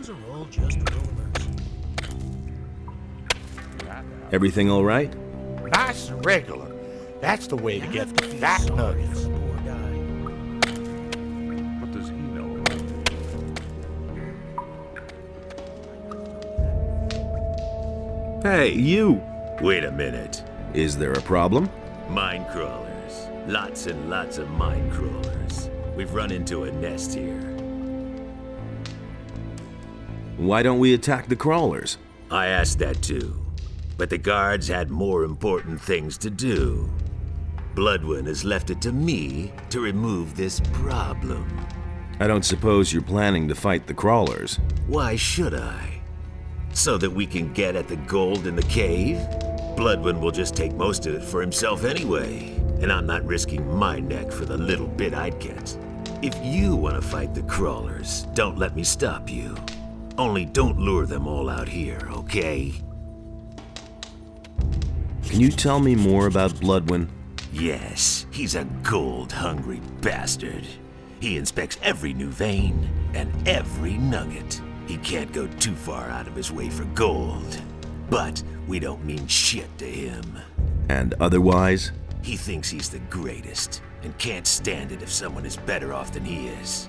Those are all just rumors. Everything all right? Nice and regular. That's the way to get the fat nuggets. Poor guy. What does he know about it? Hey, you! Wait a minute. Is there a problem? Mine crawlers. Lots and lots of mine crawlers. We've run into a nest here. Why don't we attack the crawlers? I asked that too. But the guards had more important things to do. Bloodwind has left it to me to remove this problem. I don't suppose you're planning to fight the crawlers. Why should I? So that we can get at the gold in the cave? Bloodwind will just take most of it for himself anyway, and I'm not risking my neck for the little bit I'd get. If you want to fight the crawlers, don't let me stop you. Only don't lure them all out here, okay? Can you tell me more about Bloodwind? Yes, he's a gold-hungry bastard. He inspects every new vein and every nugget. He can't go too far out of his way for gold. But we don't mean shit to him. And otherwise? He thinks he's the greatest and can't stand it if someone is better off than he is.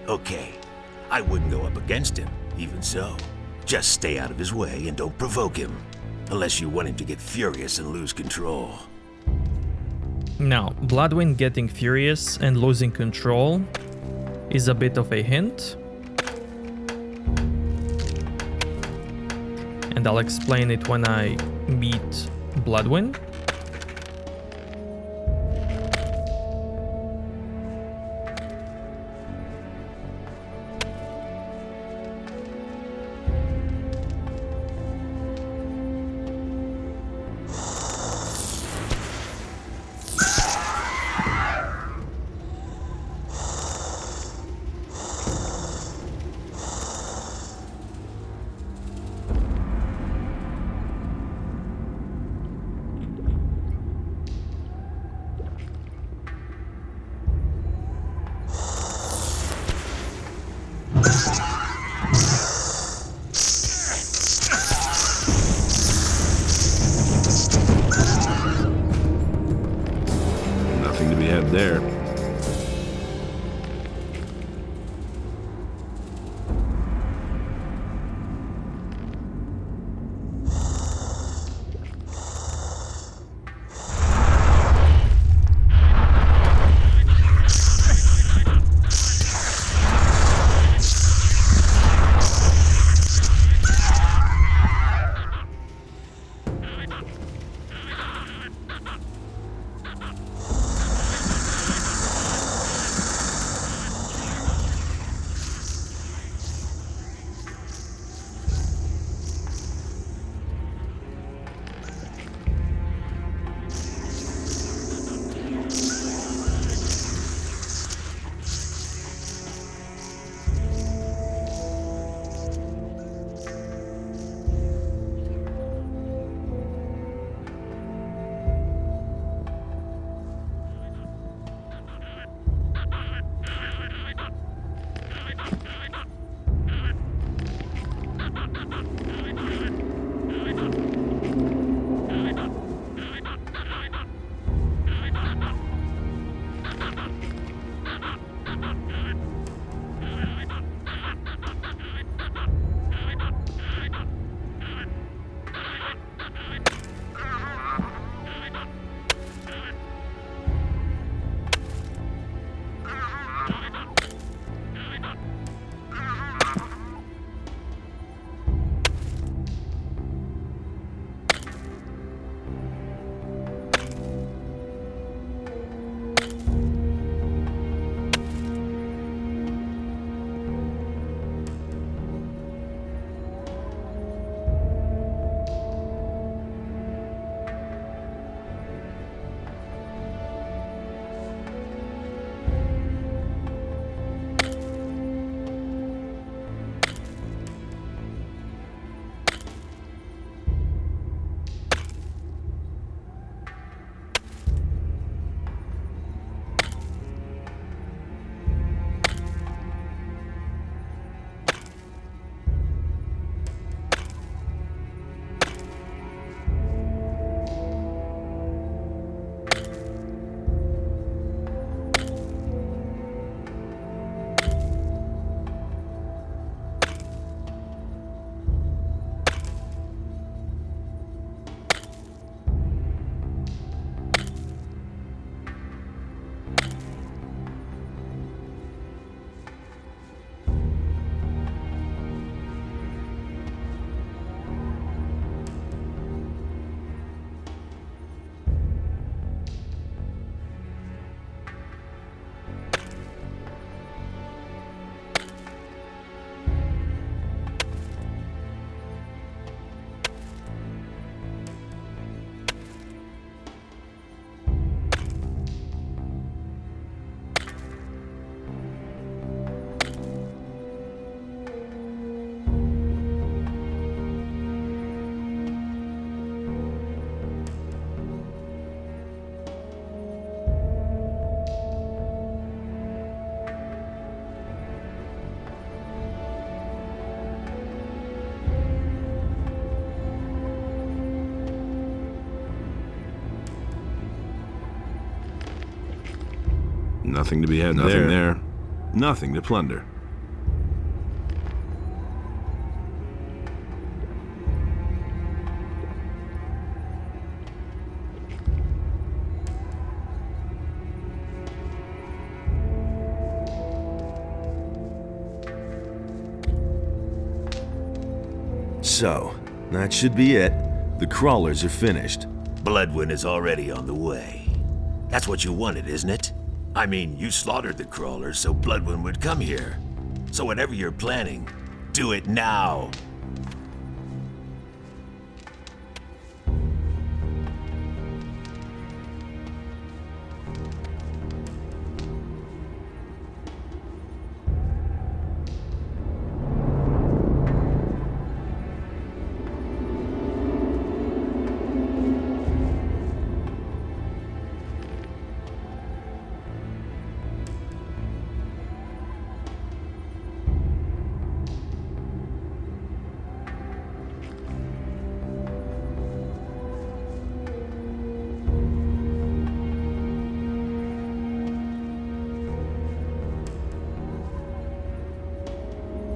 Okay, I wouldn't go up against him, even so. Just stay out of his way and don't provoke him. Unless you want him to get furious and lose control. Now, Bloodwind getting furious and losing control is a bit of a hint. And I'll explain it when I meet Bloodwind. Nothing to be had there. Nothing to plunder. So, that should be it. The crawlers are finished. Bloodwind is already on the way. That's what you wanted, isn't it? I mean, you slaughtered the crawlers so Bloodwind would come here. So whatever you're planning, do it now.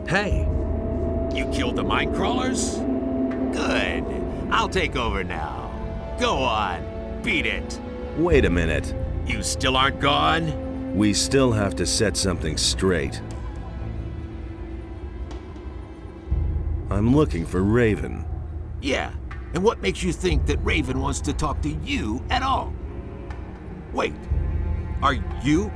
Hey, You killed the mine crawlers? Good. I'll take over now. Go on, beat it. Wait a minute. You still aren't gone? We still have to set something straight. I'm looking for Raven. Yeah, and what makes you think that Raven wants to talk to you at all? Wait, are you?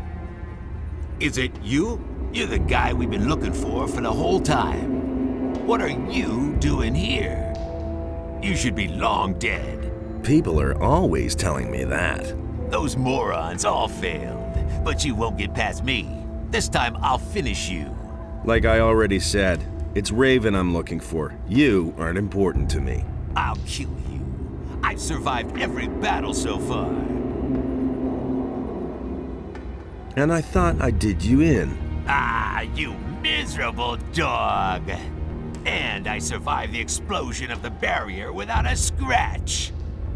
Is it you? You're the guy we've been looking for the whole time. What are you doing here? You should be long dead. People are always telling me that. Those morons all failed, but you won't get past me. This time I'll finish you. Like I already said, it's Raven I'm looking for. You aren't important to me. I'll kill you. I've survived every battle so far. And I thought I did you in. Ah, you miserable dog! And I survived the explosion of the barrier without a scratch.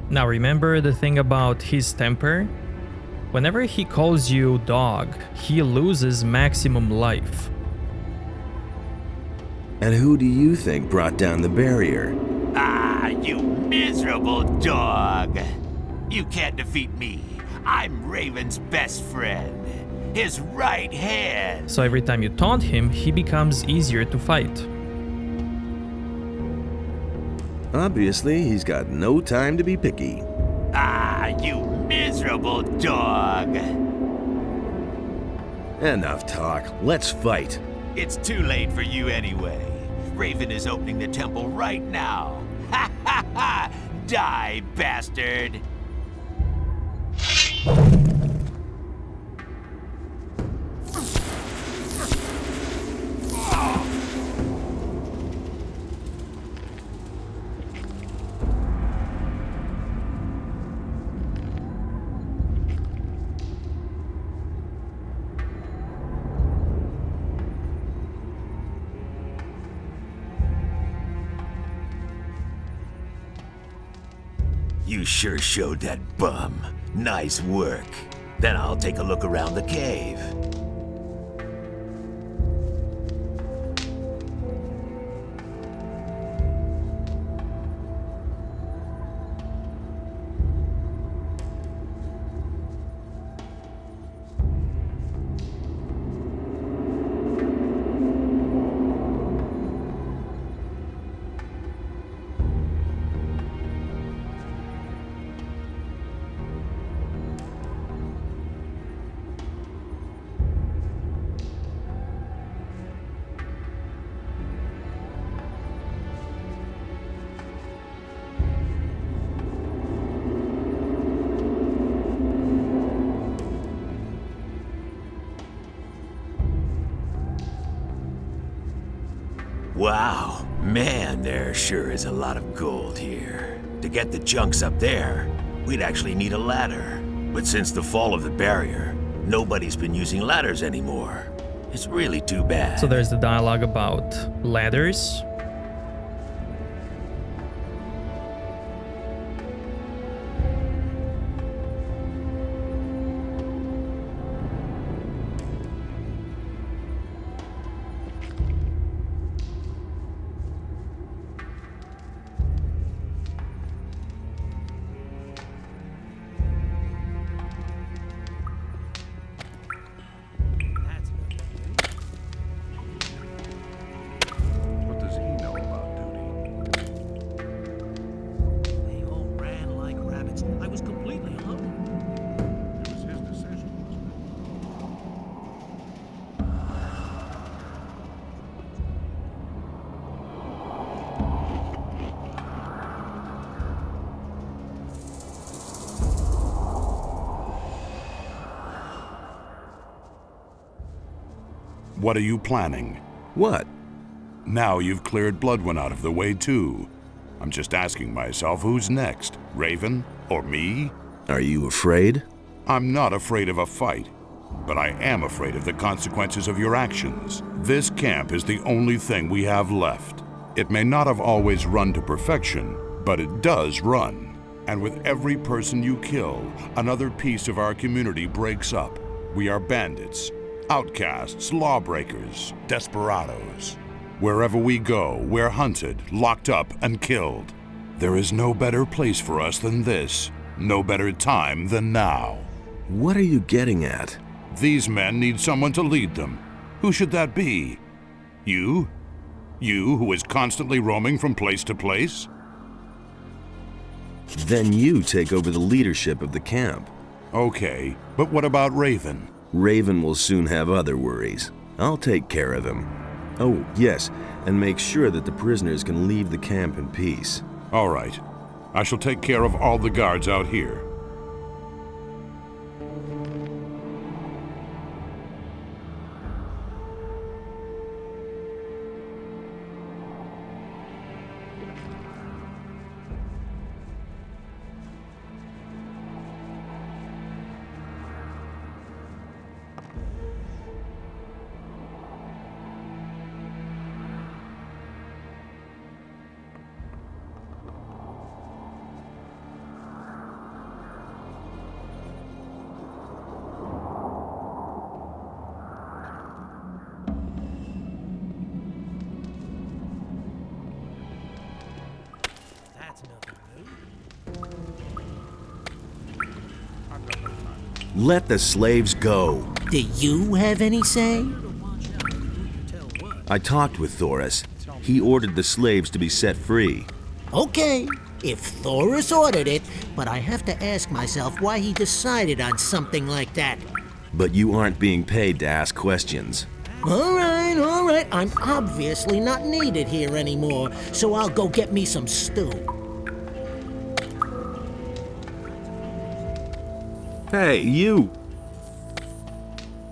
Now remember the thing about his temper? Whenever he calls you dog, he loses maximum life. And who do you think brought down the barrier? Ah, you miserable dog! You can't defeat me. I'm Raven's best friend. His right hand. So every time you taunt him, he becomes easier to fight. Obviously, he's got no time to be picky. Ah, you miserable dog! Enough talk. Let's fight. It's too late for you anyway. Raven is opening the temple right now. Ha ha ha! Die, bastard! You sure showed that bum. Nice work. Then I'll take a look around the cave. Wow, man, there sure is a lot of gold here. To get the junks up there, we'd actually need a ladder. But since the fall of the barrier, nobody's been using ladders anymore. It's really too bad. So there's the dialogue about ladders. What are you planning? What? Now you've cleared Bloodwin out of the way too. I'm just asking myself who's next, Raven or me? Are you afraid? I'm not afraid of a fight, but I am afraid of the consequences of your actions. This camp is the only thing we have left. It may not have always run to perfection, but it does run. And with every person you kill, another piece of our community breaks up. We are bandits, outcasts, lawbreakers, desperados. Wherever we go, we're hunted, locked up, and killed. There is no better place for us than this. No better time than now. What are you getting at? These men need someone to lead them. Who should that be? You? You who is constantly roaming from place to place? Then you take over the leadership of the camp. Okay, but what about Raven? Raven will soon have other worries. I'll take care of him. Oh, yes, and make sure that the prisoners can leave the camp in peace. All right. I shall take care of all the guards out here. That's nothing new. Let the slaves go. Do you have any say? Watch out who you tell what. I talked with Thoris. He ordered the slaves to be set free. Okay, if Thoris ordered it, but I have to ask myself why he decided on something like that. But you aren't being paid to ask questions. All right. I'm obviously not needed here anymore, so I'll go get me some stew. Hey, you!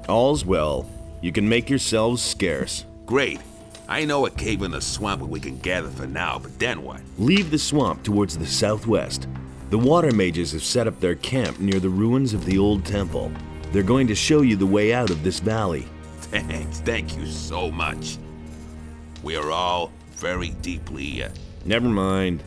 All's well. You can make yourselves scarce. Great. I know a cave in the swamp where we can gather for now, but then what? Leave the swamp towards the southwest. The water mages have set up their camp near the ruins of the old temple. They're going to show you the way out of this valley. Thanks. Thank you so much. We are all very deeply, Never mind.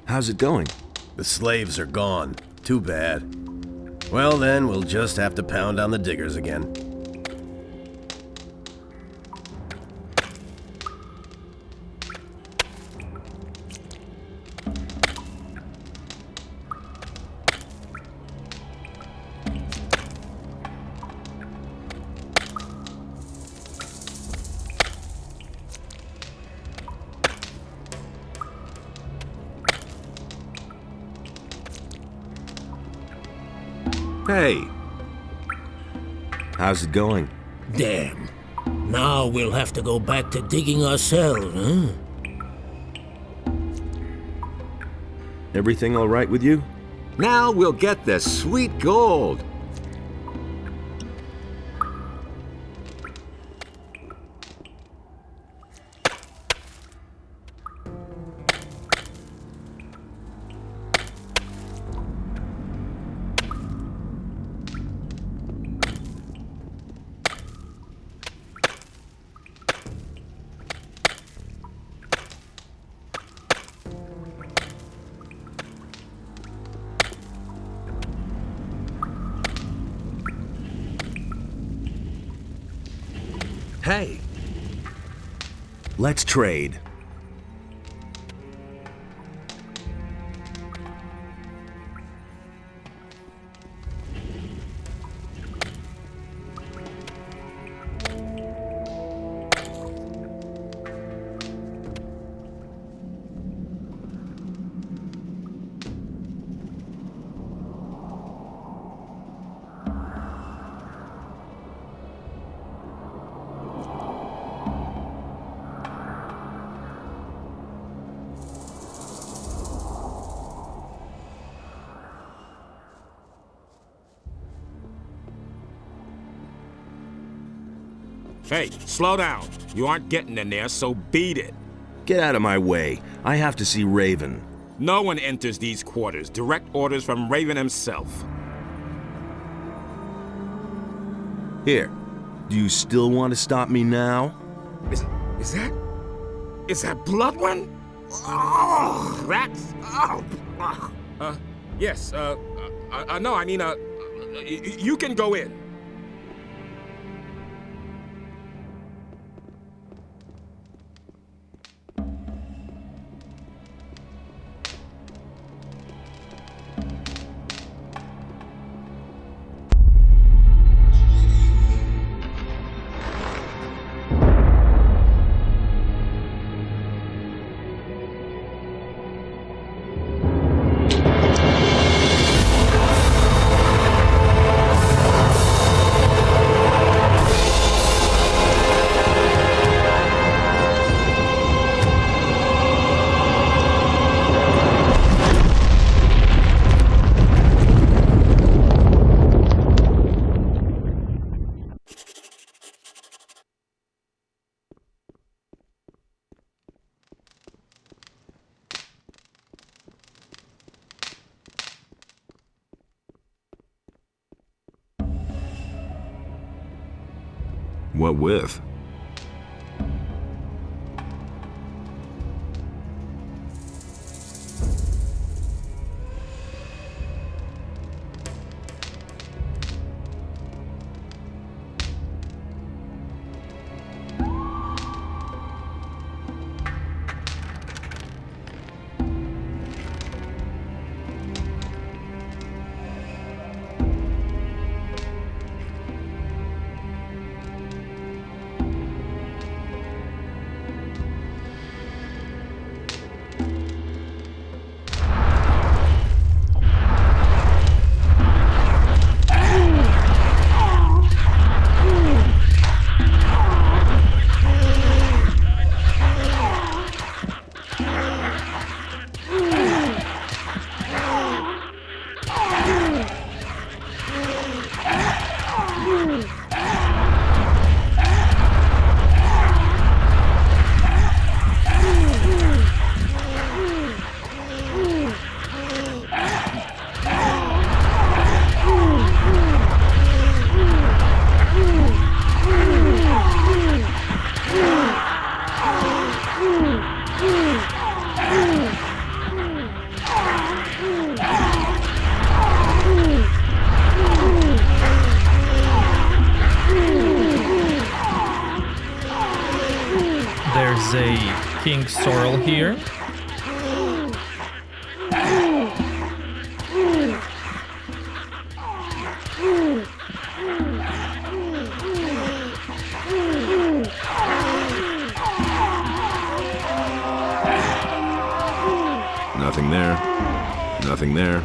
How's it going? The slaves are gone. Too bad. Well then, we'll just have to pound on the diggers again. Hey. How's it going? Damn. Now we'll have to go back to digging ourselves, huh? Everything all right with you? Now we'll get the sweet gold. Hey. Let's trade. Hey, slow down. You aren't getting in there, so beat it. Get out of my way. I have to see Raven. No one enters these quarters. Direct orders from Raven himself. Here. Do you still want to stop me now? Is that Bloodwind? Oh, that's... Oh. Yes, no, I mean, you can go in. What with? There's a King Sorrel here. Nothing there. Nothing there.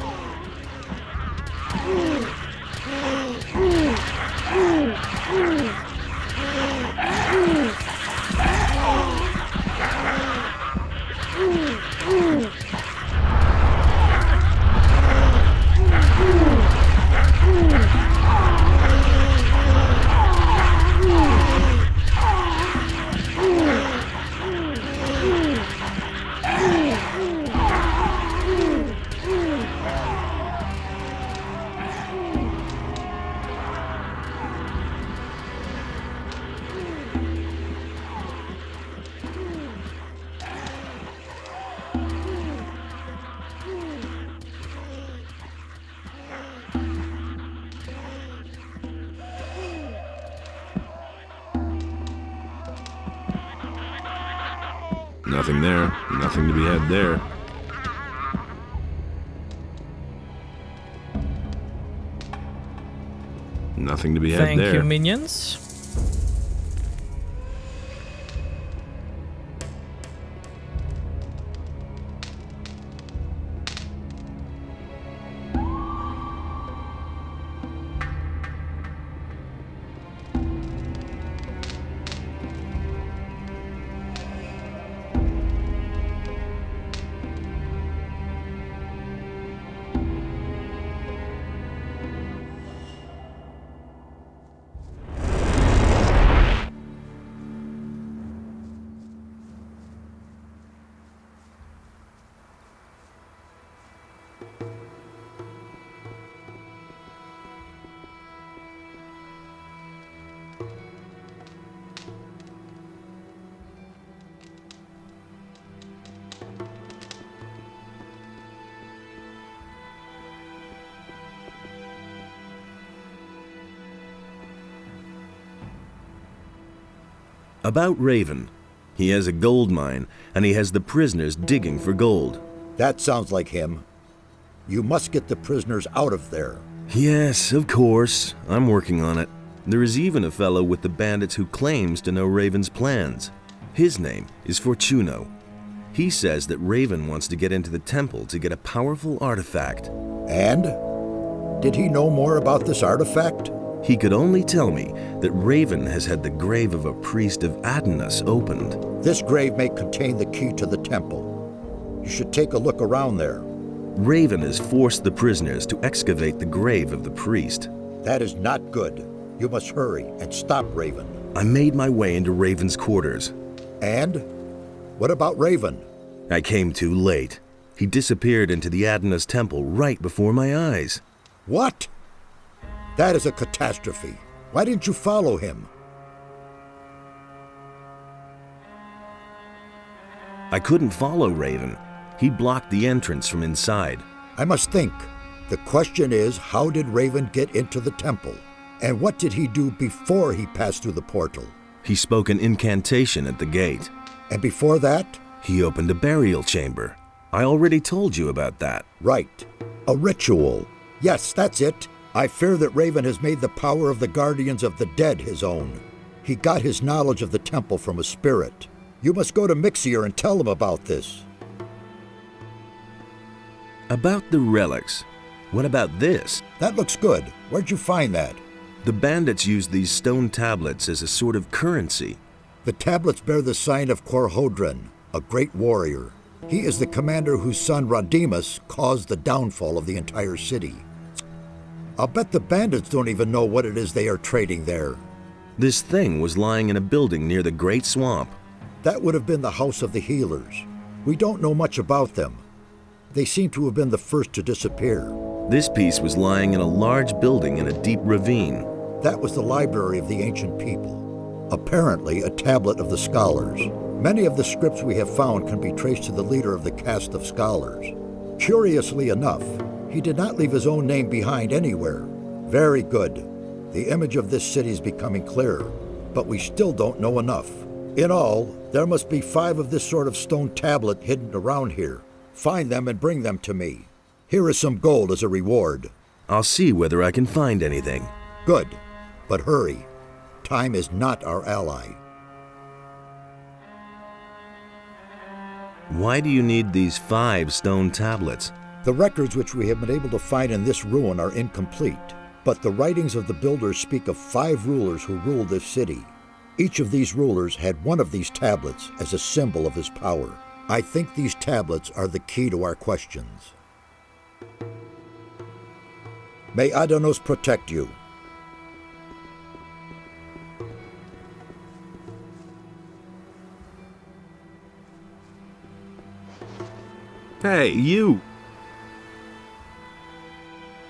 Nothing there. Nothing to be had there. Nothing to be had Thank there. you, minions. About Raven. He has a gold mine, and he has the prisoners digging for gold. That sounds like him. You must get the prisoners out of there. Yes, of course. I'm working on it. There is even a fellow with the bandits who claims to know Raven's plans. His name is Fortuno. He says that Raven wants to get into the temple to get a powerful artifact. And? Did he know more about this artifact? He could only tell me that Raven has had the grave of a priest of Adonis opened. This grave may contain the key to the temple. You should take a look around there. Raven has forced the prisoners to excavate the grave of the priest. That is not good. You must hurry and stop Raven. I made my way into Raven's quarters. And? What about Raven? I came too late. He disappeared into the Adonis temple right before my eyes. What? That is a catastrophe. Why didn't you follow him? I couldn't follow Raven. He blocked the entrance from inside. I must think. The question is, how did Raven get into the temple? And what did he do before he passed through the portal? He spoke an incantation at the gate. And before that? He opened a burial chamber. I already told you about that. Right. A ritual. Yes, that's it. I fear that Raven has made the power of the guardians of the dead his own. He got his knowledge of the temple from a spirit. You must go to Mixier and tell him about this. About the relics. What about this? That looks good. Where'd you find that? The bandits use these stone tablets as a sort of currency. The tablets bear the sign of Korhodren, a great warrior. He is the commander whose son Rodimus caused the downfall of the entire city. I'll bet the bandits don't even know what it is they are trading there. This thing was lying in a building near the Great Swamp. That would have been the House of the Healers. We don't know much about them. They seem to have been the first to disappear. This piece was lying in a large building in a deep ravine. That was the library of the ancient people. Apparently a tablet of the scholars. Many of the scripts we have found can be traced to the leader of the caste of scholars. Curiously enough, he did not leave his own name behind anywhere. Very good. The image of this city is becoming clearer, but we still don't know enough. In all, there must be 5 of this sort of stone tablet hidden around here. Find them and bring them to me. Here is some gold as a reward. I'll see whether I can find anything. Good, but hurry. Time is not our ally. Why do you need these 5 stone tablets? The records which we have been able to find in this ruin are incomplete, but the writings of the builders speak of 5 rulers who ruled this city. Each of these rulers had one of these tablets as a symbol of his power. I think these tablets are the key to our questions. May Adonos protect you. Hey, you!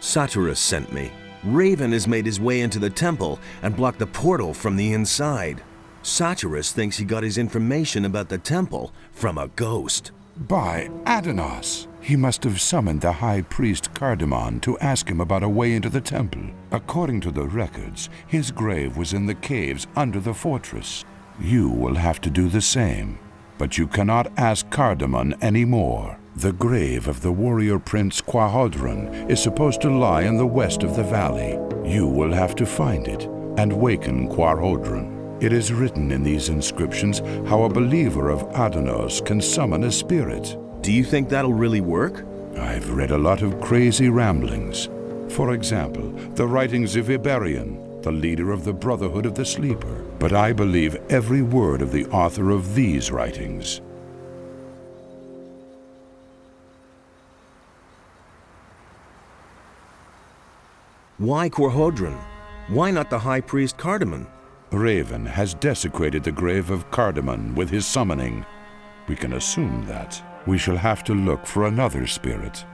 Satyrus sent me. Raven has made his way into the temple and blocked the portal from the inside. Satyrus thinks he got his information about the temple from a ghost. By Adonos! He must have summoned the high priest Cardamon to ask him about a way into the temple. According to the records, his grave was in the caves under the fortress. You will have to do the same. But you cannot ask Cardamon anymore. The grave of the warrior prince Quahodron is supposed to lie in the west of the valley. You will have to find it and waken Quahodron. It is written in these inscriptions how a believer of Adonos can summon a spirit. Do you think that'll really work? I've read a lot of crazy ramblings. For example, the writings of Iberion, the leader of the Brotherhood of the Sleeper. But I believe every word of the author of these writings. Why Quahodron? Why not the High Priest Cardamon? Raven has desecrated the grave of Cardamon with his summoning. We can assume that. We shall have to look for another spirit.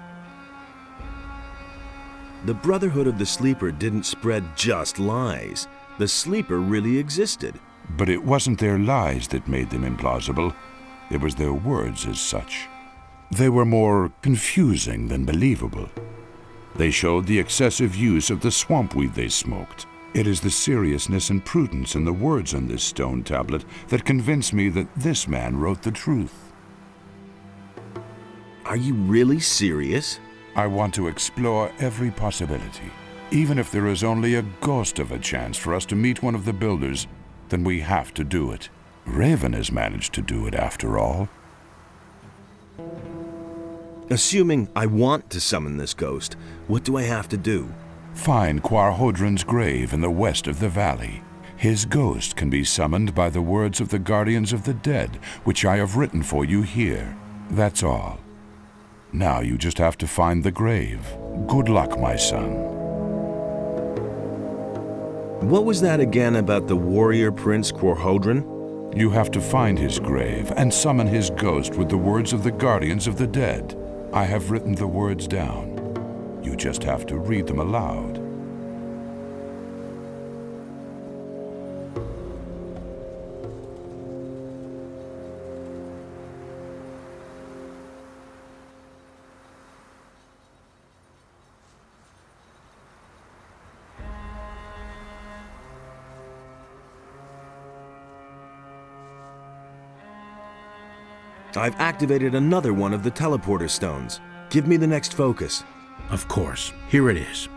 The Brotherhood of the Sleeper didn't spread just lies. The Sleeper really existed. But it wasn't their lies that made them implausible. It was their words as such. They were more confusing than believable. They showed the excessive use of the swamp weed they smoked. It is the seriousness and prudence in the words on this stone tablet that convince me that this man wrote the truth. Are you really serious? I want to explore every possibility. Even if there is only a ghost of a chance for us to meet one of the builders, then we have to do it. Raven has managed to do it after all. Assuming I want to summon this ghost, what do I have to do? Find Quahodron's grave in the west of the valley. His ghost can be summoned by the words of the Guardians of the Dead, which I have written for you here. That's all. Now you just have to find the grave. Good luck, my son. What was that again about the warrior prince Quahodron? You have to find his grave and summon his ghost with the words of the Guardians of the Dead. I have written the words down. You just have to read them aloud. I've activated another one of the teleporter stones. Give me the next focus. Of course. Here it is.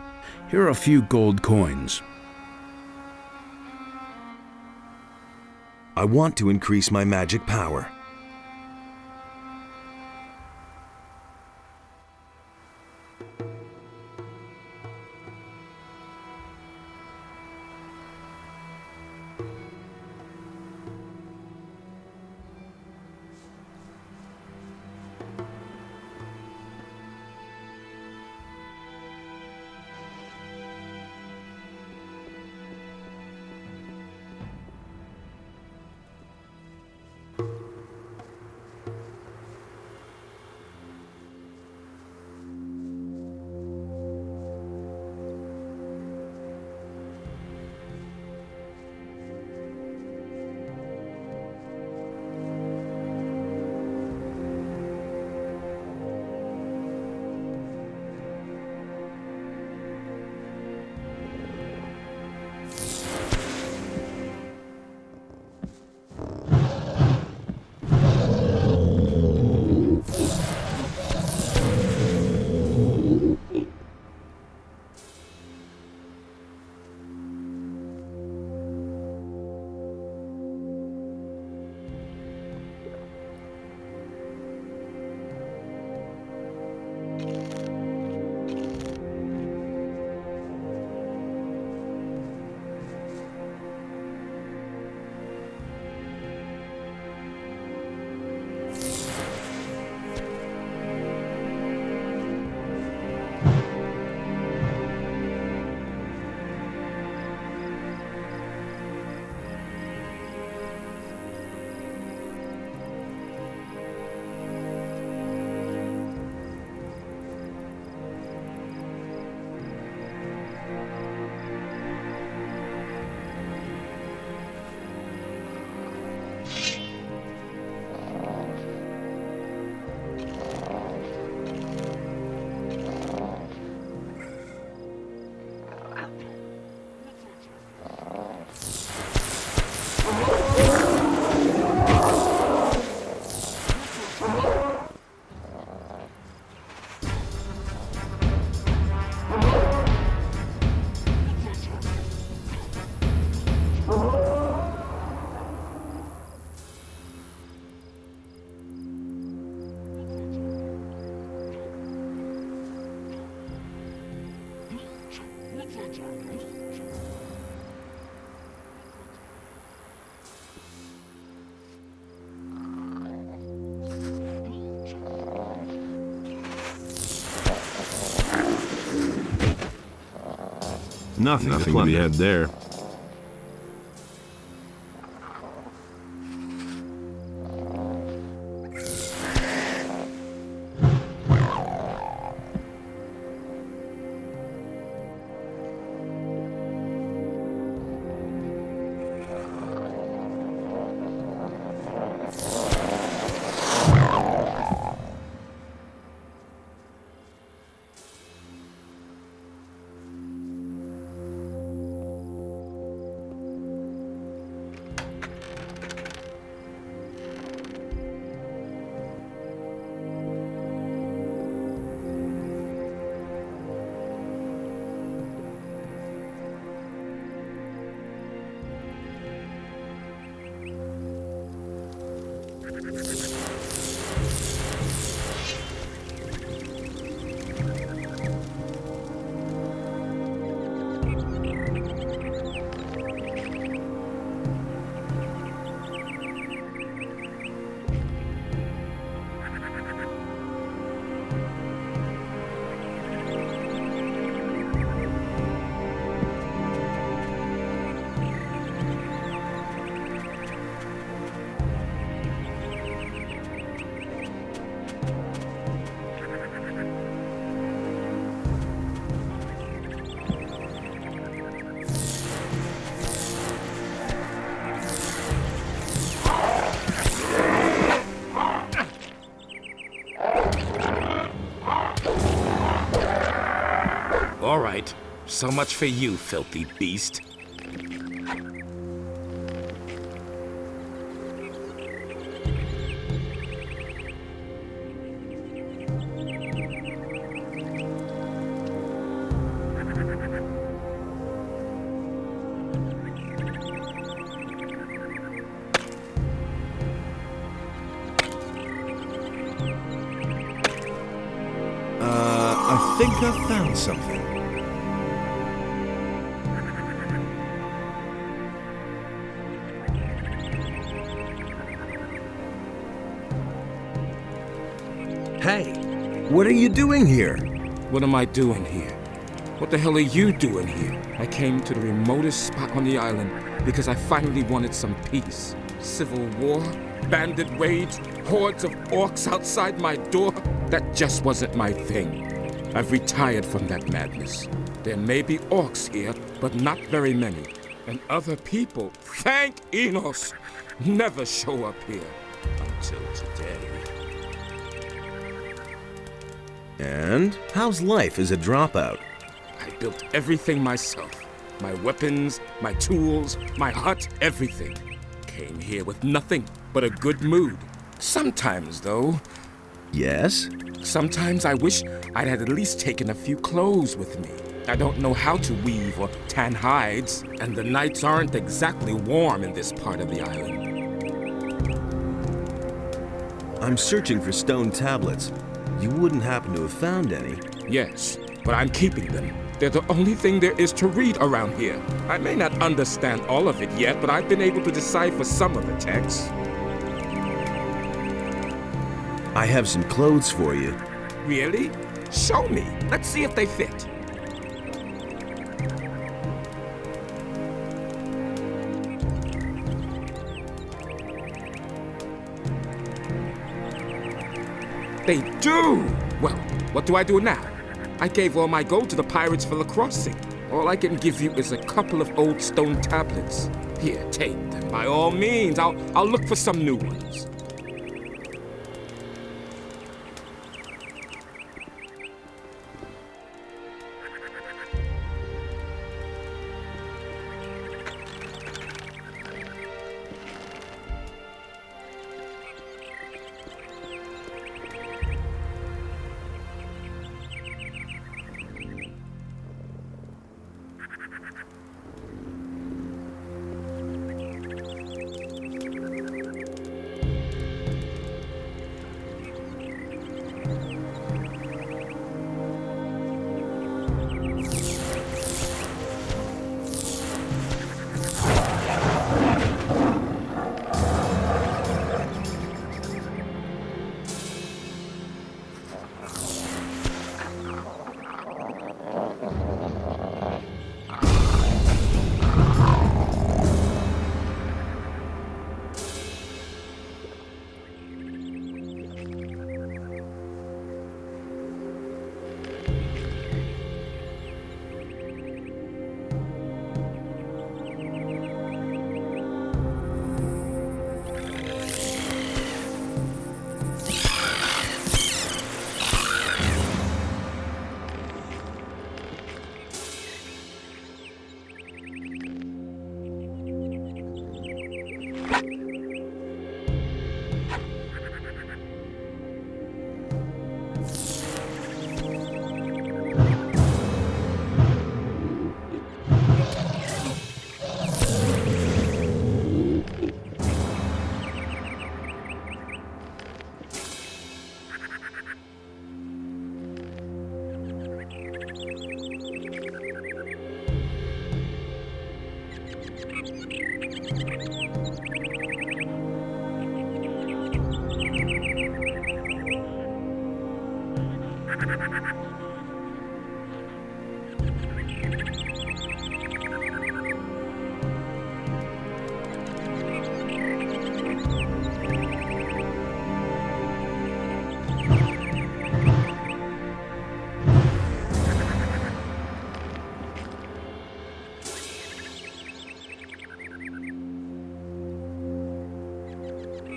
Here are a few gold coins. I want to increase my magic power. Nothing to be had there. All right. So much for you, filthy beast. I think I found something. Hey, what are you doing here? What am I doing here? What the hell are you doing here? I came to the remotest spot on the island because I finally wanted some peace. Civil war, bandit raids, hordes of orcs outside my door. That just wasn't my thing. I've retired from that madness. There may be orcs here, but not very many. And other people, thank Enos, never show up here until today. And how's life as a dropout? I built everything myself. My weapons, my tools, my hut, everything. Came here with nothing but a good mood. Sometimes, though. Yes? Sometimes I wish I'd had at least taken a few clothes with me. I don't know how to weave or tan hides, and the nights aren't exactly warm in this part of the island. I'm searching for stone tablets. You wouldn't happen to have found any? Yes, but I'm keeping them. They're the only thing there is to read around here. I may not understand all of it yet, but I've been able to decipher some of the texts. I have some clothes for you. Really? Show me. Let's see if they fit. They do! Well, what do I do now? I gave all my gold to the pirates for the crossing. All I can give you is a couple of old stone tablets. Here, take them. By all means, I'll look for some new ones.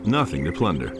Nothing to plunder.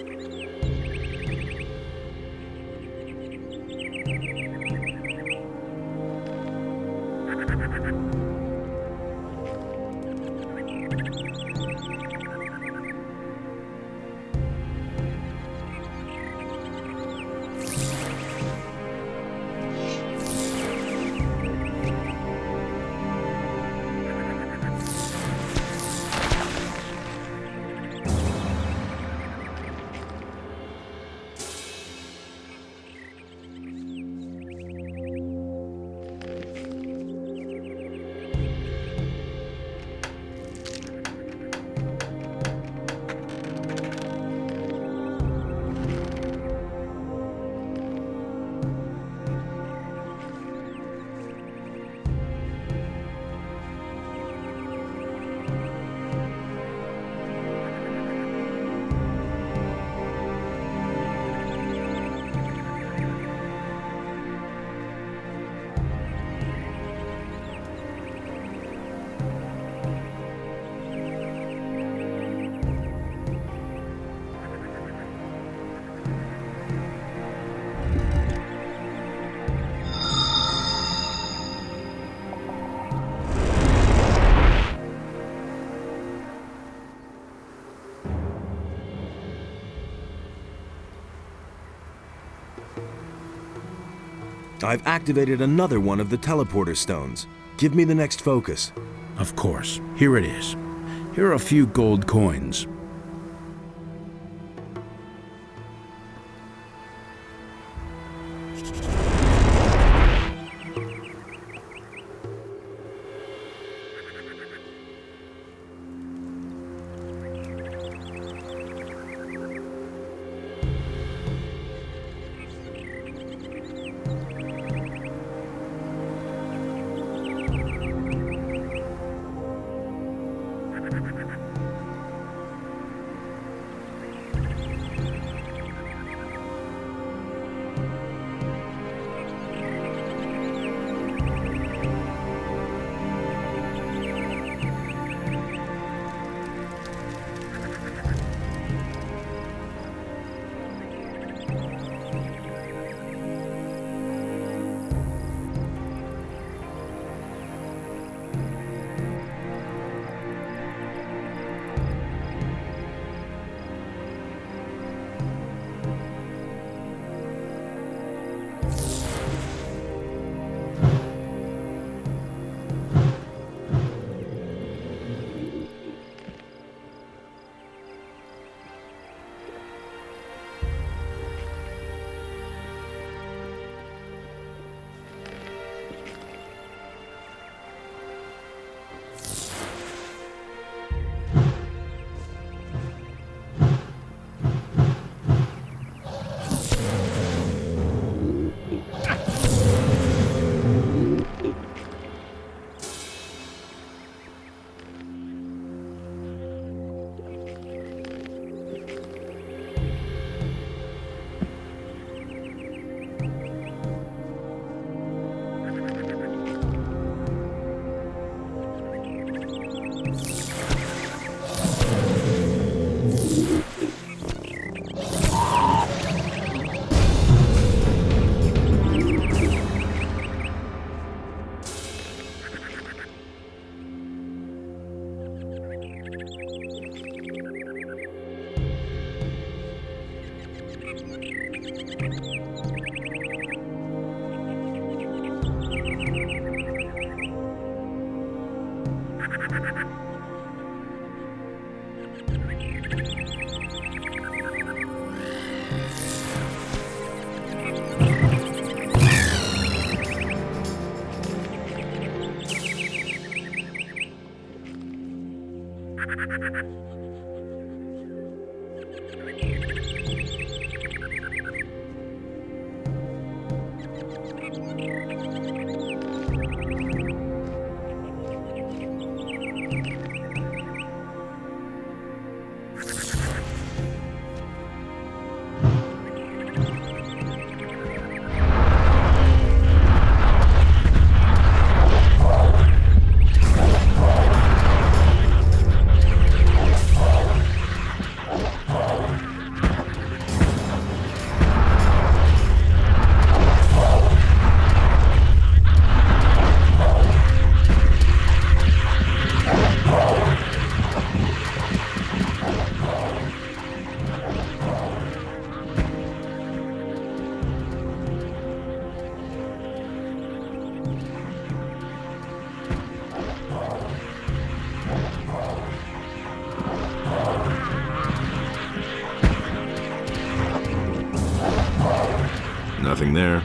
I've activated another one of the teleporter stones. Give me the next focus. Of course. Here it is. Here are a few gold coins. Nothing there.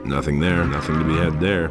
Nothing there. Nothing to be had there.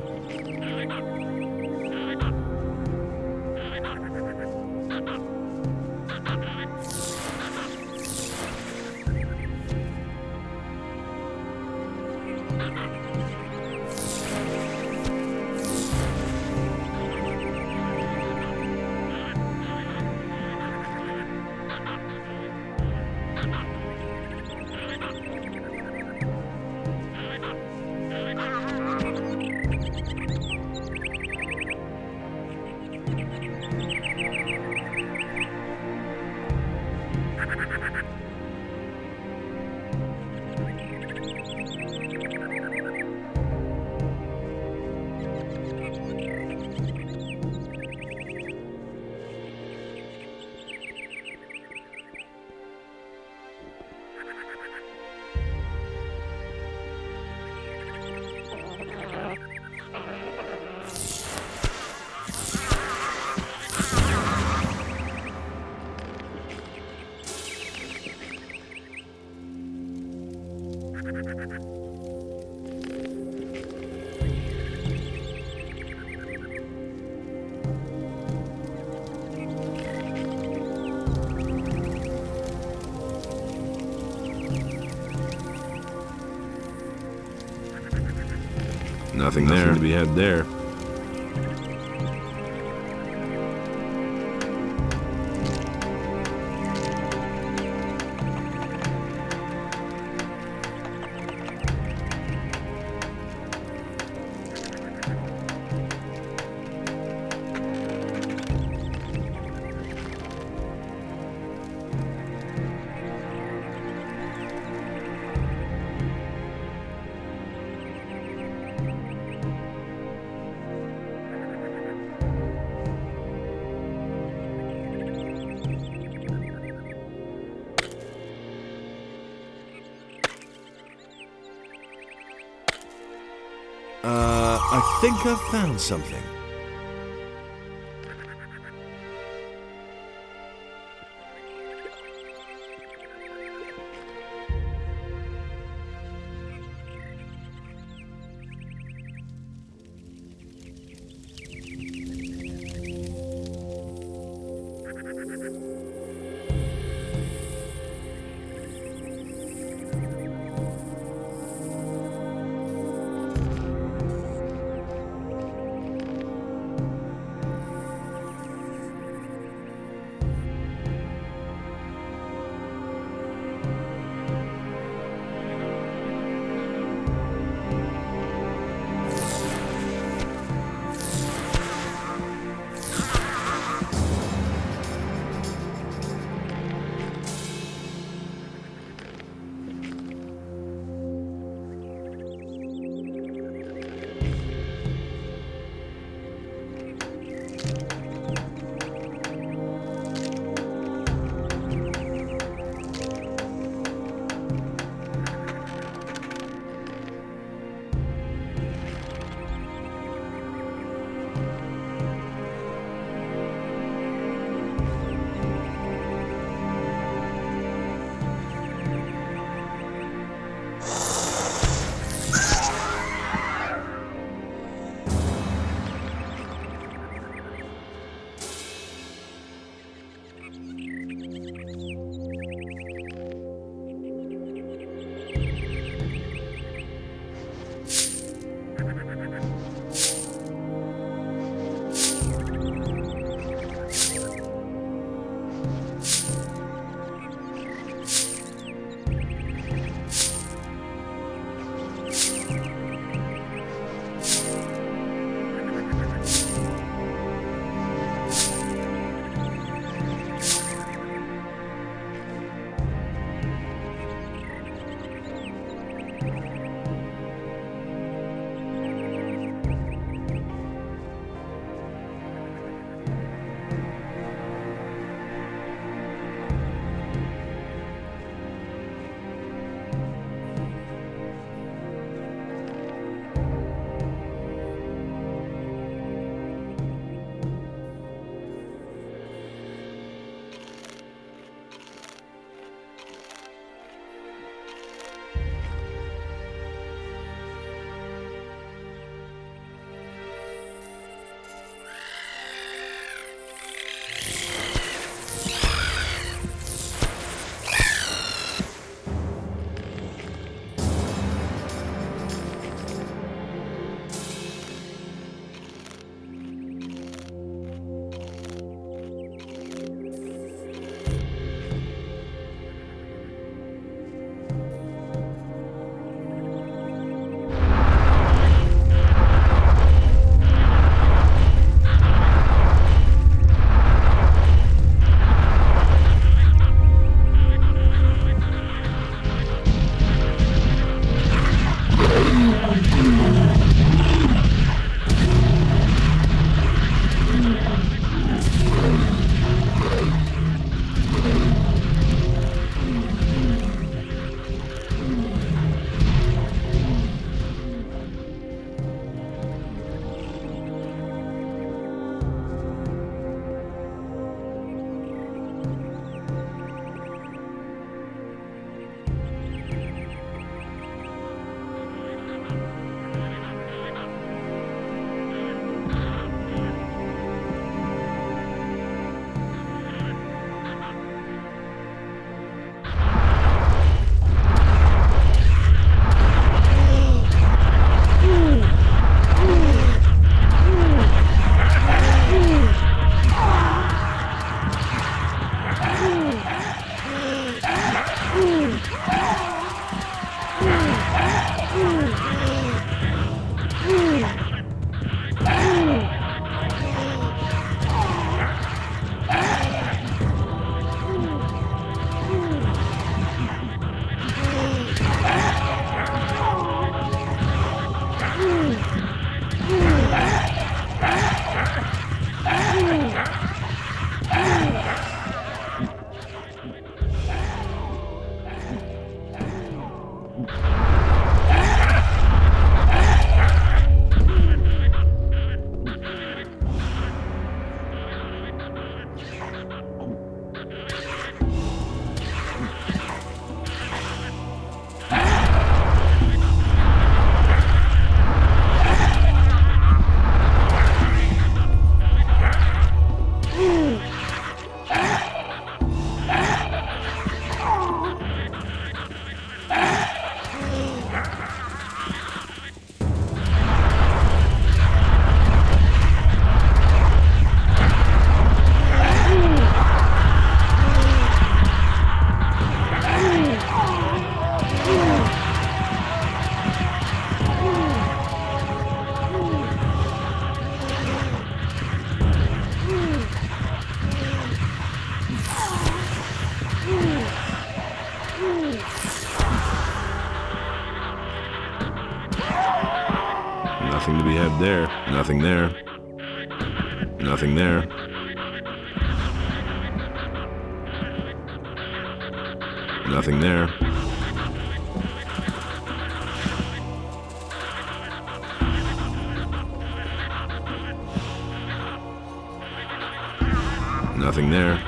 Nothing there. Nothing to be had there. I think I've found something. Nothing to be had there. Nothing there. Nothing there. Nothing there. Nothing there.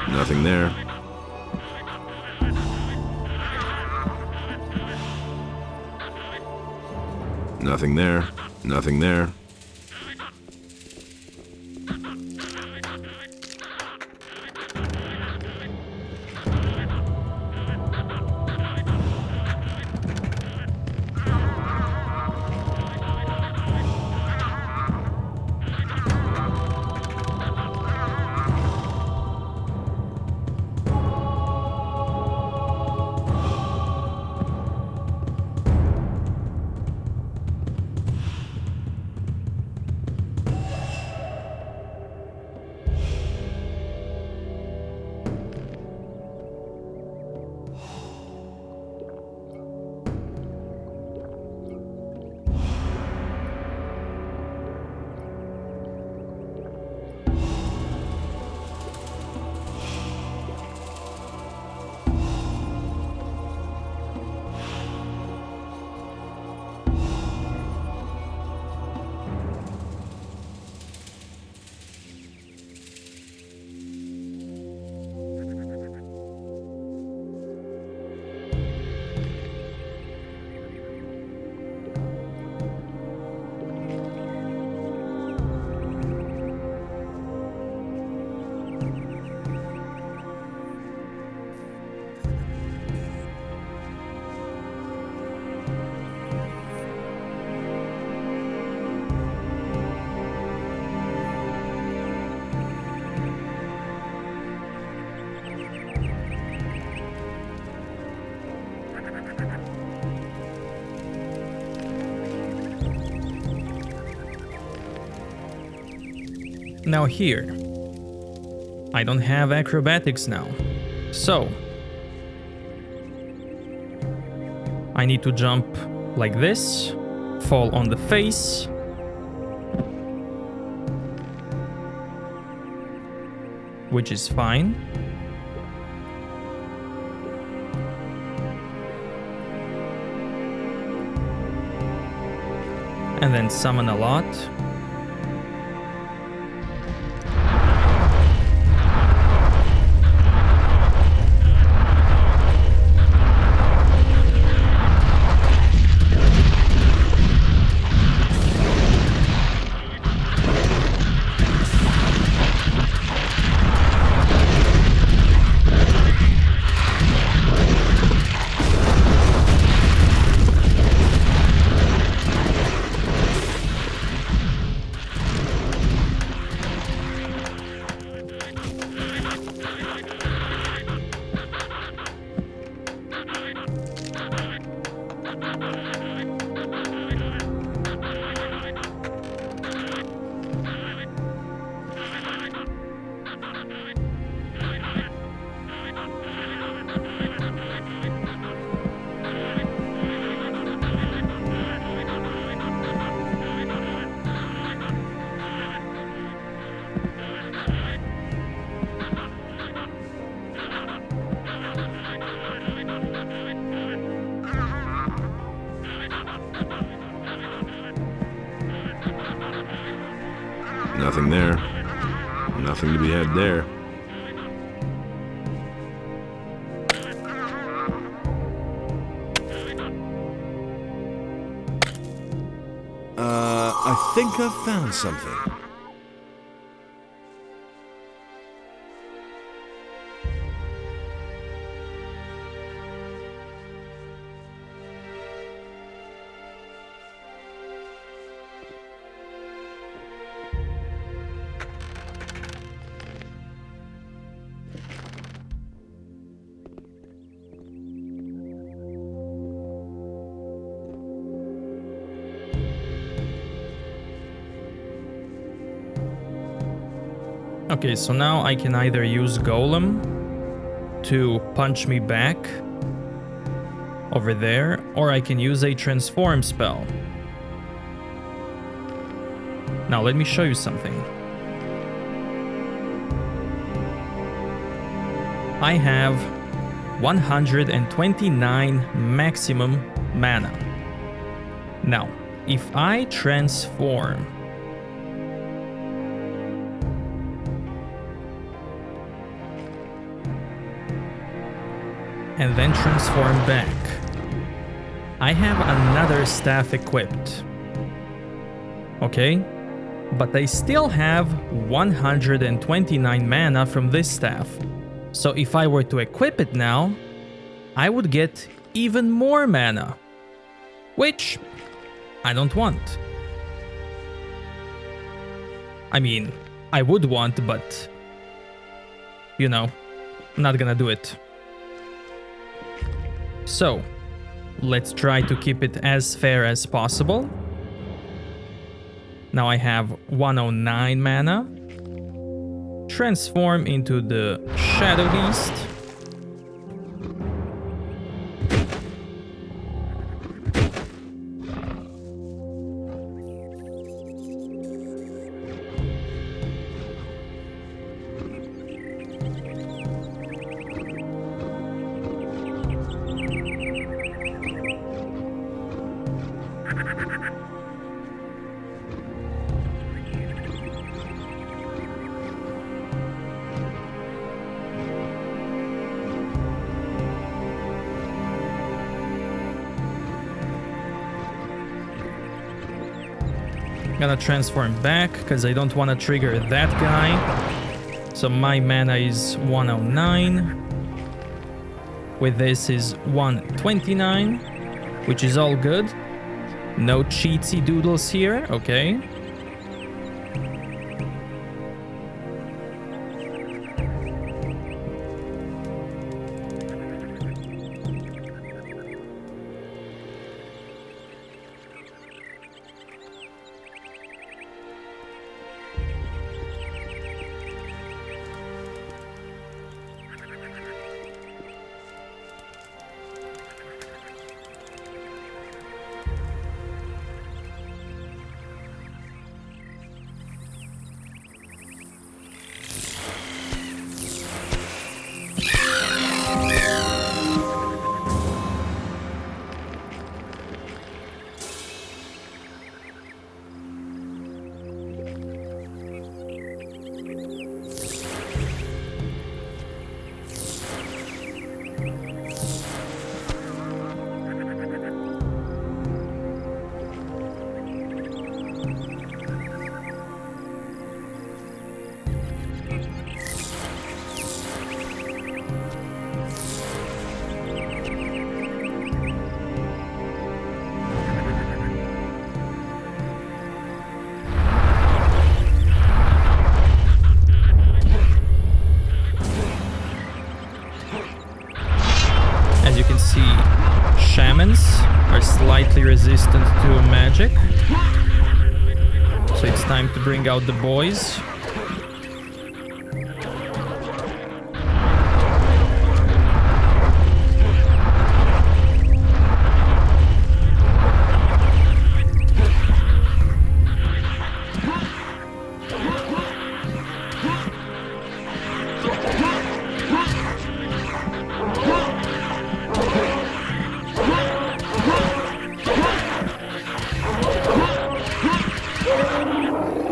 Nothing there. Nothing there. Nothing there. Now here, I don't have acrobatics now, so I need to jump like this, fall on the face, which is fine. And then summon a lot. Nothing there. Nothing to be had there. I think I've found something. Okay, so now I can either use Golem to punch me back over there, or I can use a transform spell. Now let me show you something. I have 129 maximum mana. Now, if I transform and then transform back, I have another staff equipped. Okay? But I still have 129 mana from this staff. So if I were to equip it now, I would get even more mana, which I don't want. I mean, I would want, but you know, I'm not gonna do it. So let's try to keep it as fair as possible. Now I have 109 mana. Transform into the Shadow Beast. Gonna transform back because I don't want to trigger that guy. So my mana is 109. With this is 129, which is all good. No cheatsy doodles here, okay. Shamans are slightly resistant to magic, so it's time to bring out the boys.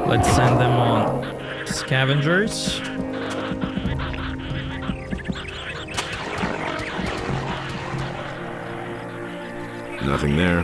Let's send them on scavengers. Nothing there.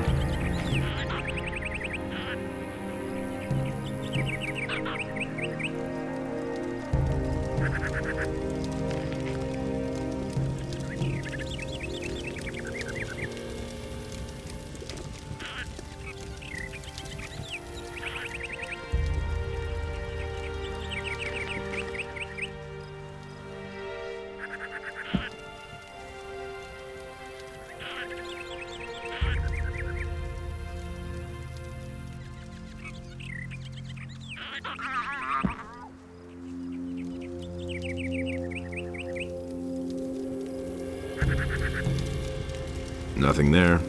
Nothing there. As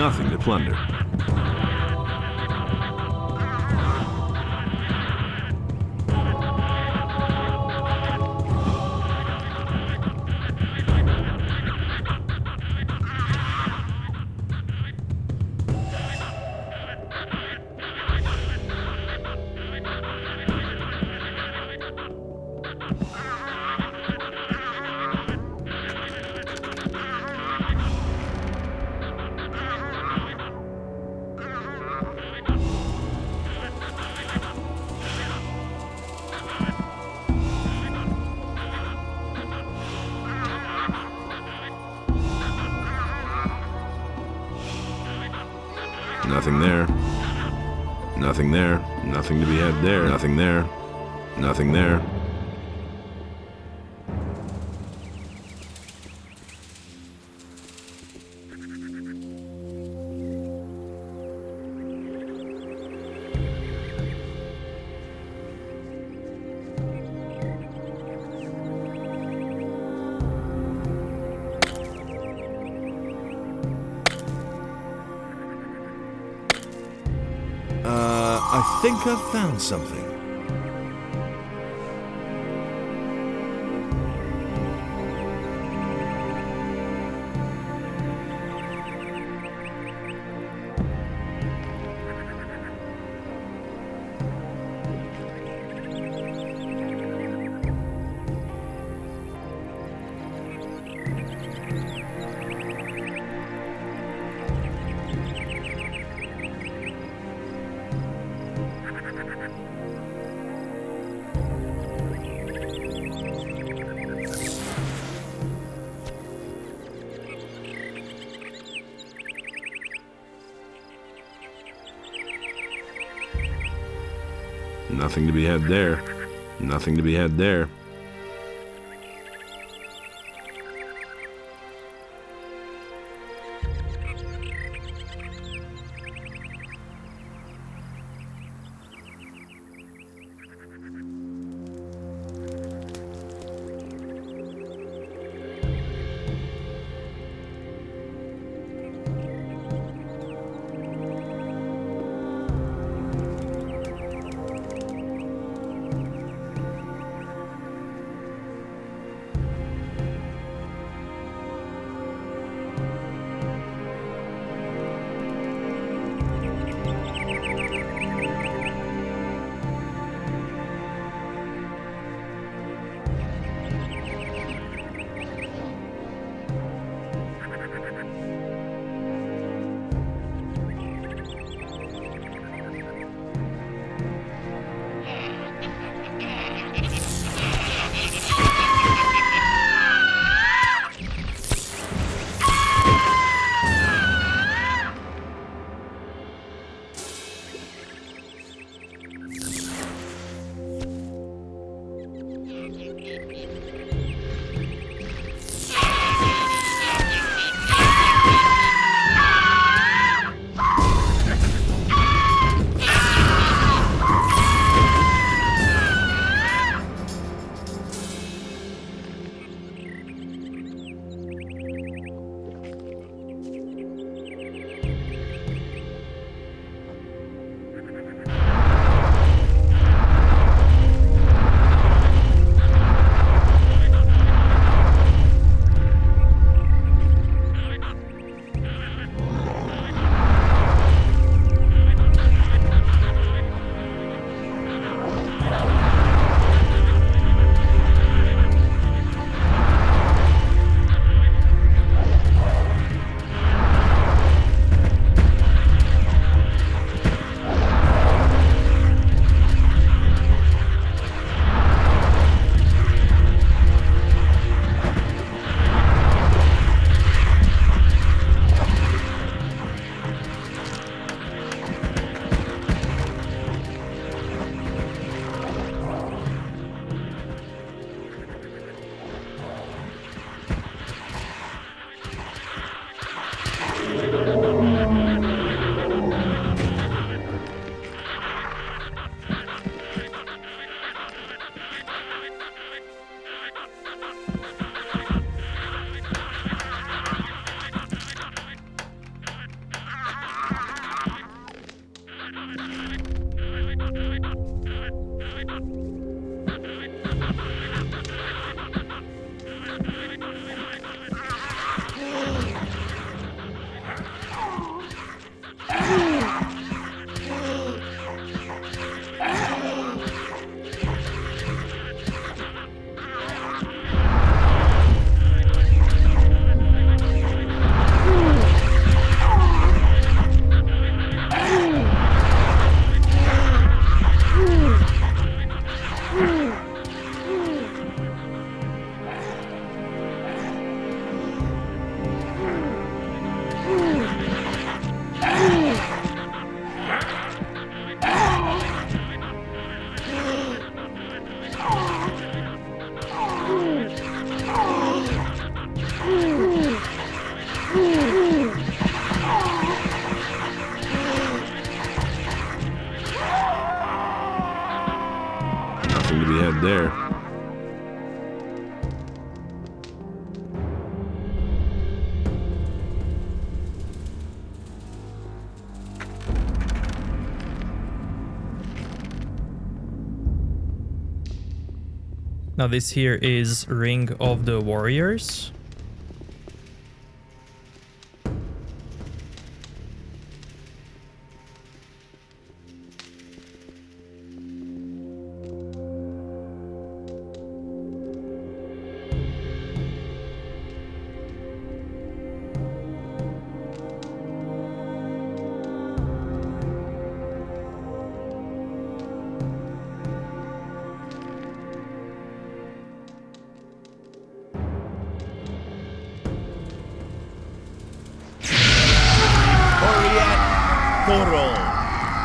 Nothing to plunder. Nothing there. Nothing there. Nothing to be had there. Nothing there. Nothing there. I think I've found something. Nothing to be had there. Nothing to be had there. Nothing to be had there. Now this here is Ring of the Warriors.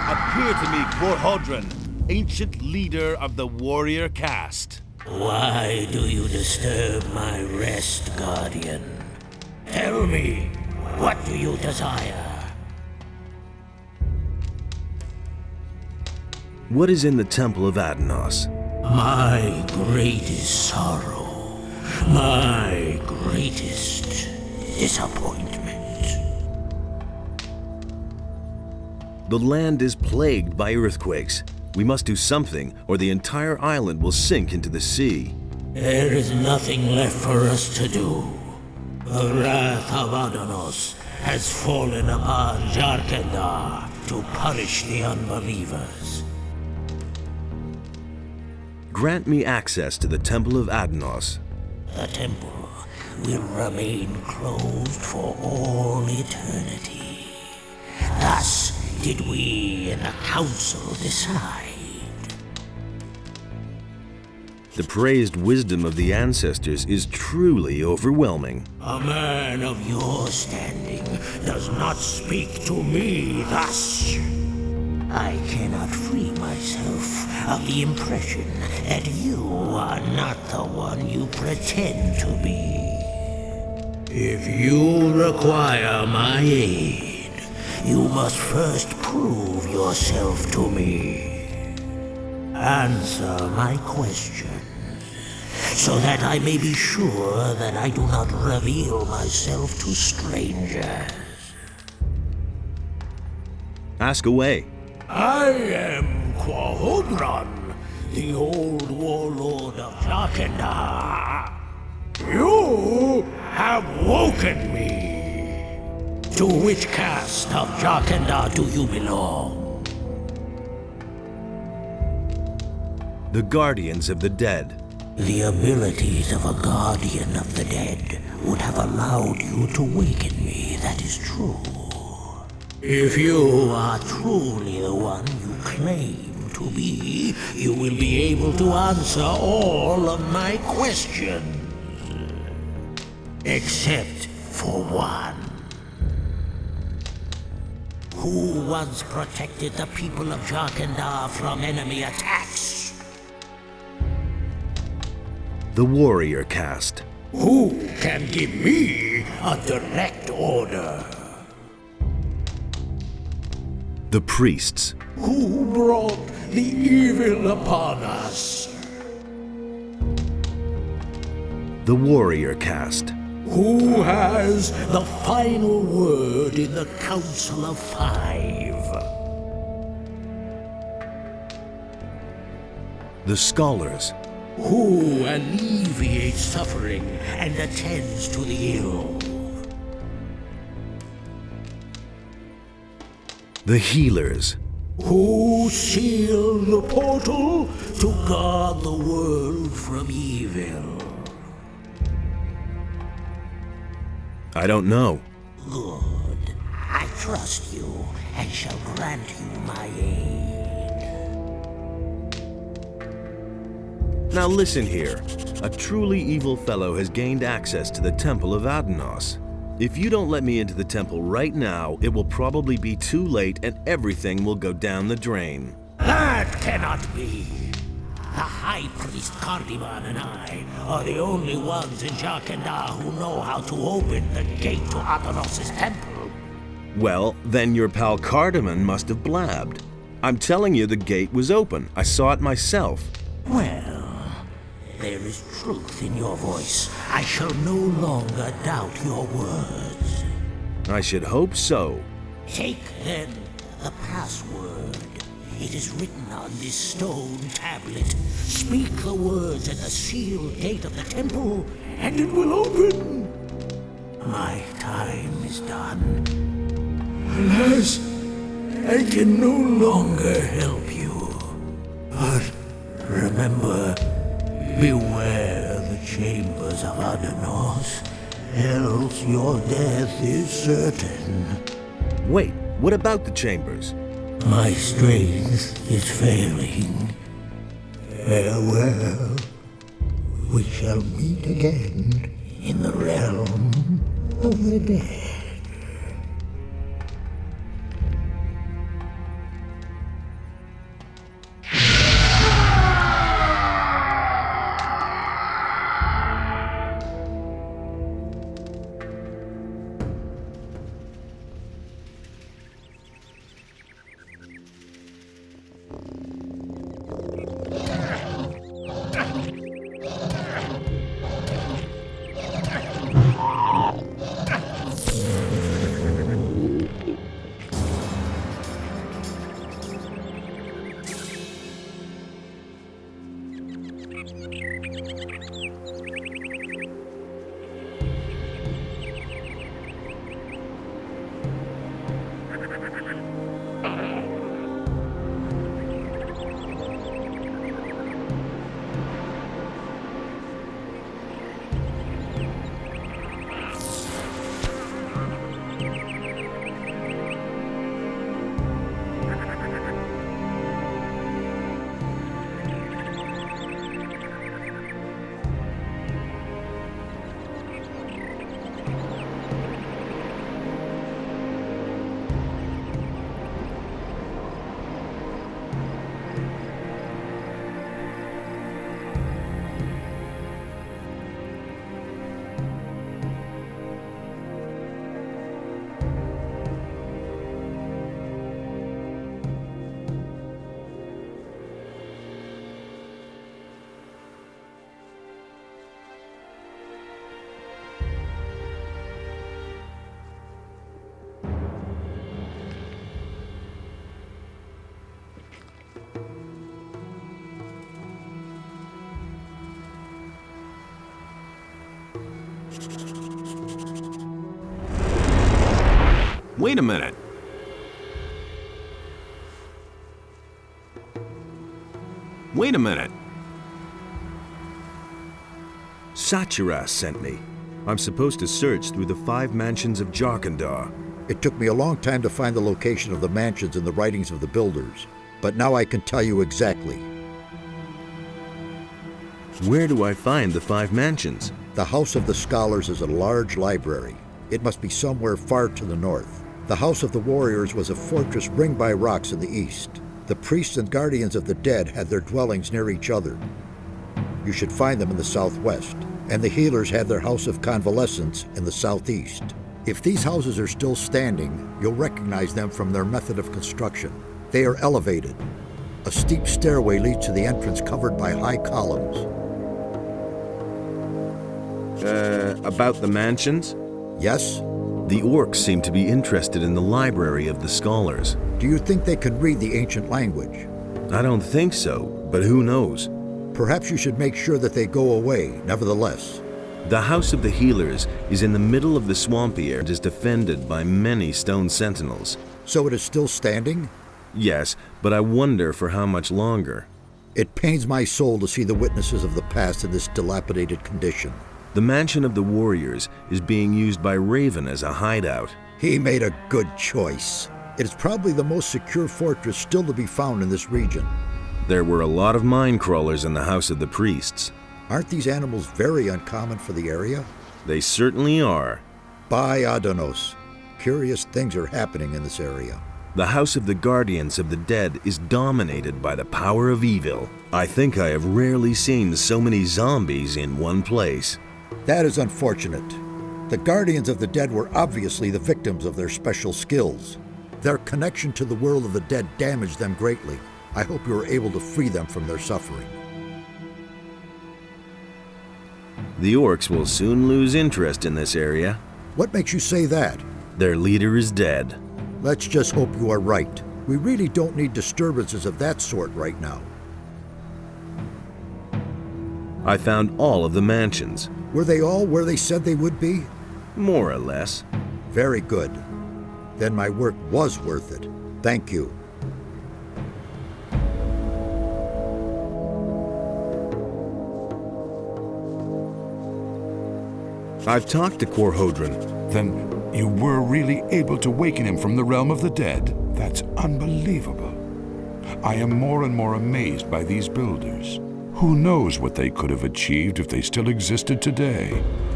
Appear to me, Gorhodron, ancient leader of the warrior caste. Why do you disturb my rest, Guardian? Tell me, what do you desire? What is in the Temple of Adanos? My greatest sorrow, my greatest disappointment. The land is plagued by earthquakes. We must do something, or the entire island will sink into the sea. There is nothing left for us to do. The wrath of Adanos has fallen upon Jarkendar to punish the unbelievers. Grant me access to the Temple of Adanos. The temple will remain closed for all eternity. Thus did we in the council decide. The praised wisdom of the ancestors is truly overwhelming. A man of your standing does not speak to me thus. I cannot free myself of the impression that you are not the one you pretend to be. If you require my aid, you must first prove yourself to me. Answer my questions, so that I may be sure that I do not reveal myself to strangers. Ask away. I am Quahodron, the old warlord of Jarkendar. You have woken me. To which caste of Jarkendar do you belong? The Guardians of the Dead. The abilities of a Guardian of the Dead would have allowed you to waken me, that is true. If you are truly the one you claim to be, you will be able to answer all of my questions. Except for one. Who once protected the people of Jarkendar from enemy attacks? The warrior caste. Who can give me a direct order? The priests. Who brought the evil upon us? The warrior caste. Who has the final word in the Council of Five? The scholars. Who alleviates suffering and attends to the ill? The healers. Who sealed the portal to guard the world from evil? I don't know. Good. I trust you and shall grant you my aid. Now listen here. A truly evil fellow has gained access to the Temple of Adanos. If you don't let me into the temple right now, it will probably be too late and everything will go down the drain. That cannot be. The High Priest Cardivan and I are the only ones in Jarkendar who know how to open the gate to Adanos' temple. Well, then your pal Cardamon must have blabbed. I'm telling you the gate was open. I saw it myself. Well, there is truth in your voice. I shall no longer doubt your words. I should hope so. Take, then, the password. It is written on this stone tablet. Speak the words at the sealed gate of the temple, and it will open. My time is done. Alas, I can no longer help you. But remember, beware the chambers of Adanos, else your death is certain. Wait, what about the chambers? My strength is failing. Farewell. We shall meet again in the realm of the dead. Wait a minute. Wait a minute. Sachiras sent me. I'm supposed to search through the 5 mansions of Jarkandar. It took me a long time to find the location of the mansions in the writings of the builders, but now I can tell you exactly. Where do I find the 5 mansions? The House of the Scholars is a large library. It must be somewhere far to the north. The House of the Warriors was a fortress ringed by rocks in the east. The priests and guardians of the dead had their dwellings near each other. You should find them in the southwest. And the healers had their House of Convalescence in the southeast. If these houses are still standing, you'll recognize them from their method of construction. They are elevated. A steep stairway leads to the entrance covered by high columns. About the mansions? Yes? The orcs seem to be interested in the library of the scholars. Do you think they can read the ancient language? I don't think so, but who knows? Perhaps you should make sure that they go away, nevertheless. The House of the Healers is in the middle of the swampy area and is defended by many stone sentinels. So it is still standing? Yes, but I wonder for how much longer. It pains my soul to see the witnesses of the past in this dilapidated condition. The Mansion of the Warriors is being used by Raven as a hideout. He made a good choice. It is probably the most secure fortress still to be found in this region. There were a lot of mine crawlers in the House of the Priests. Aren't these animals very uncommon for the area? They certainly are. By Adanos, curious things are happening in this area. The House of the Guardians of the Dead is dominated by the power of evil. I think I have rarely seen so many zombies in one place. That is unfortunate. The Guardians of the Dead were obviously the victims of their special skills. Their connection to the world of the dead damaged them greatly. I hope you are able to free them from their suffering. The orcs will soon lose interest in this area. What makes you say that? Their leader is dead. Let's just hope you are right. We really don't need disturbances of that sort right now. I found all of the mansions. Were they all where they said they would be? More or less. Very good. Then my work was worth it. Thank you. I've talked to Korhodron. Then you were really able to waken him from the realm of the dead? That's unbelievable. I am more and more amazed by these builders. Who knows what they could have achieved if they still existed today?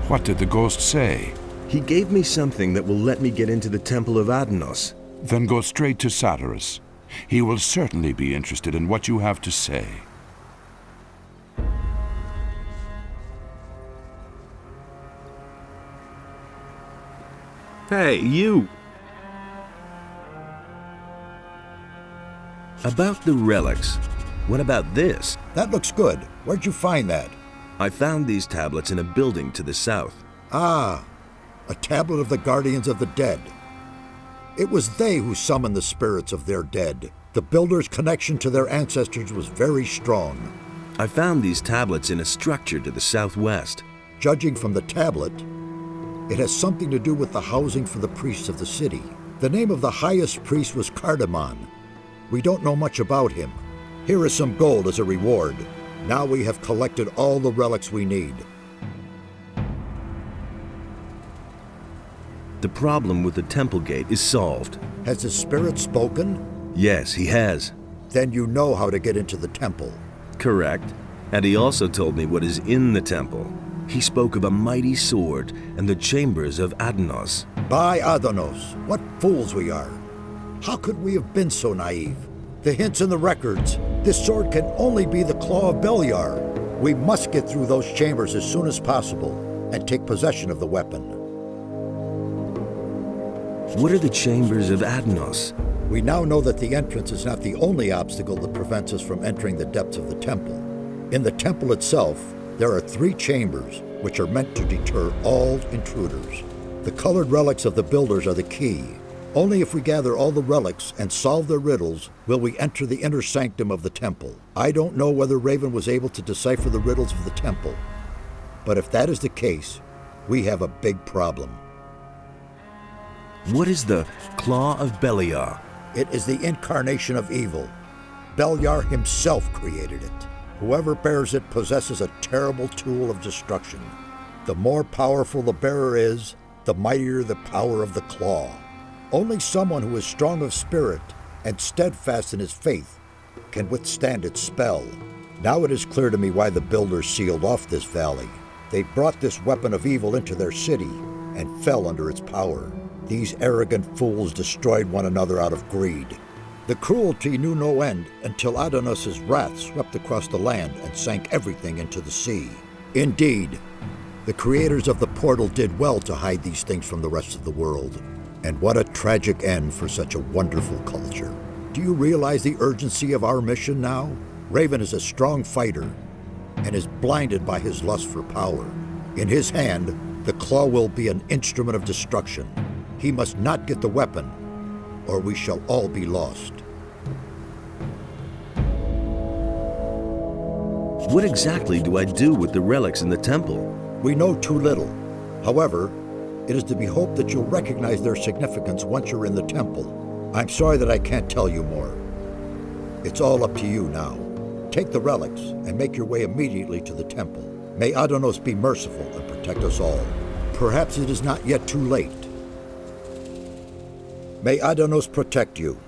What did the ghost say? He gave me something that will let me get into the Temple of Adanos. Then go straight to Satyrus. He will certainly be interested in what you have to say. Hey, you! About the relics. What about this? That looks good. Where'd you find that? I found these tablets in a building to the south. Ah, a tablet of the Guardians of the Dead. It was they who summoned the spirits of their dead. The builders' connection to their ancestors was very strong. I found these tablets in a structure to the southwest. Judging from the tablet, it has something to do with the housing for the priests of the city. The name of the highest priest was Cardamon. We don't know much about him. Here is some gold as a reward. Now we have collected all the relics we need. The problem with the temple gate is solved. Has the spirit spoken? Yes, he has. Then you know how to get into the temple. Correct. And he also told me what is in the temple. He spoke of a mighty sword and the chambers of Adanos. By Adanos, what fools we are. How could we have been so naive? The hints in the records. This sword can only be the claw of Beliar. We must get through those chambers as soon as possible and take possession of the weapon. What are the chambers of Adanos? We now know that the entrance is not the only obstacle that prevents us from entering the depths of the temple. In the temple itself, there are 3 chambers which are meant to deter all intruders. The colored relics of the builders are the key. Only if we gather all the relics and solve their riddles will we enter the inner sanctum of the temple. I don't know whether Raven was able to decipher the riddles of the temple, but if that is the case, we have a big problem. What is the Claw of Beliar? It is the incarnation of evil. Beliar himself created it. Whoever bears it possesses a terrible tool of destruction. The more powerful the bearer is, the mightier the power of the claw. Only someone who is strong of spirit and steadfast in his faith can withstand its spell. Now it is clear to me why the builders sealed off this valley. They brought this weapon of evil into their city and fell under its power. These arrogant fools destroyed one another out of greed. The cruelty knew no end until Adonis's wrath swept across the land and sank everything into the sea. Indeed, the creators of the portal did well to hide these things from the rest of the world. And what a tragic end for such a wonderful culture. Do you realize the urgency of our mission now? Raven is a strong fighter and is blinded by his lust for power. In his hand, the claw will be an instrument of destruction. He must not get the weapon, or we shall all be lost. What exactly do I do with the relics in the temple? We know too little. However, it is to be hoped that you'll recognize their significance once you're in the temple. I'm sorry that I can't tell you more. It's all up to you now. Take the relics and make your way immediately to the temple. May Adonos be merciful and protect us all. Perhaps it is not yet too late. May Adonos protect you.